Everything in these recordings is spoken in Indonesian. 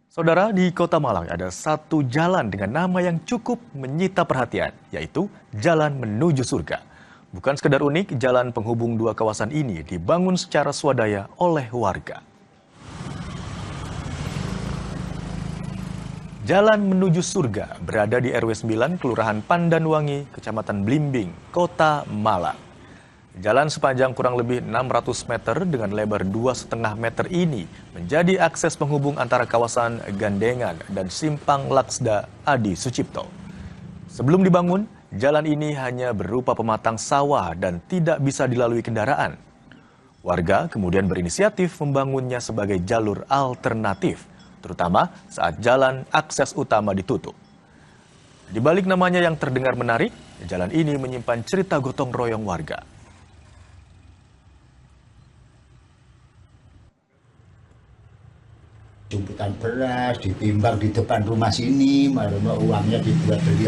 Saudara, di Kota Malang ada satu jalan dengan nama yang cukup menyita perhatian, yaitu Jalan Menuju Surga. Bukan sekedar unik, jalan penghubung dua kawasan ini dibangun secara swadaya oleh warga. Jalan Menuju Surga berada di RW 9, Kelurahan Pandanwangi, Kecamatan Blimbing, Kota Malang. Jalan sepanjang kurang lebih 600 meter dengan lebar 2,5 meter ini menjadi akses penghubung antara kawasan Gandengan dan Simpang Laksda Adi Sucipto. Sebelum dibangun, jalan ini hanya berupa pematang sawah dan tidak bisa dilalui kendaraan. Warga kemudian berinisiatif membangunnya sebagai jalur alternatif, terutama saat jalan akses utama ditutup. Di balik namanya yang terdengar menarik, jalan ini menyimpan cerita gotong royong warga. Jumputan beras ditimbang di depan rumah sini, uangnya dibuat beli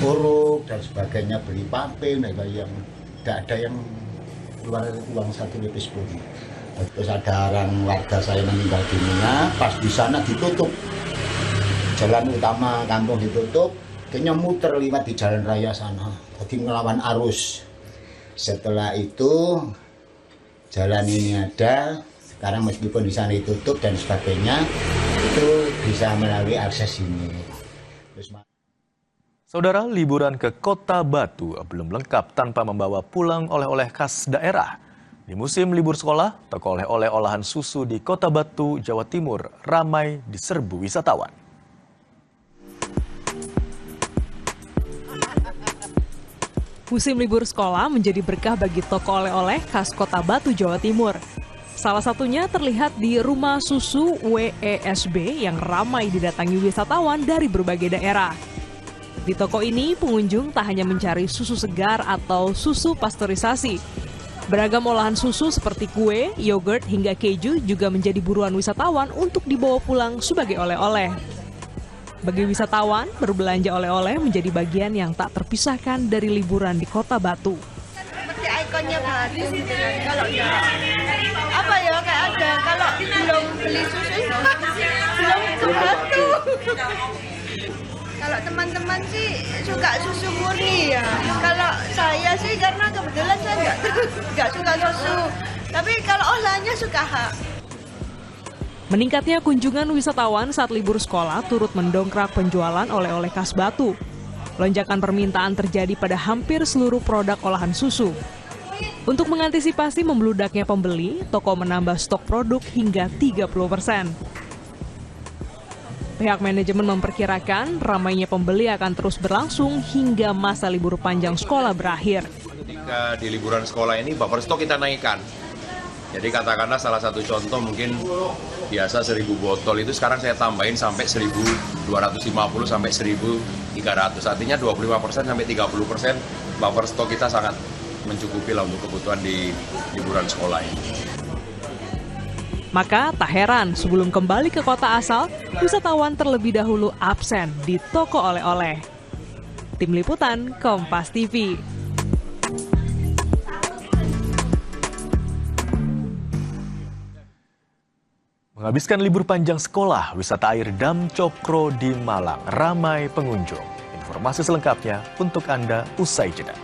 orok dan sebagainya, beli pape, yang tidak ada yang keluar uang 1 lebih 10. Terus ada orang warga saya meninggal dunia, pas di sana ditutup, jalan utama kampung ditutup, kayaknya muter lewat di jalan raya sana, jadi melawan arus. Setelah itu jalan ini ada. Sekarang meskipun di sana ditutup dan sebagainya, itu bisa melalui akses ini. Saudara, liburan ke Kota Batu belum lengkap tanpa membawa pulang oleh-oleh khas daerah. Di musim libur sekolah, toko oleh-oleh olahan susu di Kota Batu, Jawa Timur ramai diserbu wisatawan. Musim libur sekolah menjadi berkah bagi toko oleh-oleh khas Kota Batu, Jawa Timur. Salah satunya terlihat di Rumah Susu WESB yang ramai didatangi wisatawan dari berbagai daerah. Di toko ini, pengunjung tak hanya mencari susu segar atau susu pasteurisasi. Beragam olahan susu seperti kue, yogurt, hingga keju juga menjadi buruan wisatawan untuk dibawa pulang sebagai oleh-oleh. Bagi wisatawan, berbelanja oleh-oleh menjadi bagian yang tak terpisahkan dari liburan di Kota Batu. Seperti ikonnya Batu, kalau apa ya, kayak ada, kalau belum beli susu belum ke Batu. Kalau teman-teman sih suka susu murni ya. Kalau saya sih karena kebetulan saya nggak suka susu, tapi kalau olahannya suka hak. Meningkatnya kunjungan wisatawan saat libur sekolah turut mendongkrak penjualan oleh-oleh khas Batu. Lonjakan permintaan terjadi pada hampir seluruh produk olahan susu. Untuk mengantisipasi membludaknya pembeli, toko menambah stok produk hingga 30%. Pihak manajemen memperkirakan ramainya pembeli akan terus berlangsung hingga masa libur panjang sekolah berakhir. Ketika di liburan sekolah ini buffer stok kita naikkan. Jadi katakanlah salah satu contoh mungkin biasa 1.000 botol itu sekarang saya tambahin sampai 1.250 sampai 1.300. Artinya 25% sampai 30% buffer stok kita sangat mencukupi lah untuk kebutuhan di liburan sekolah ini. Maka tak heran sebelum kembali ke kota asal, wisatawan terlebih dahulu absen di toko oleh-oleh. Tim Liputan Kompas TV. Menghabiskan libur panjang sekolah, wisata air Dam Cokro di Malang ramai pengunjung. Informasi selengkapnya untuk Anda usai jeda.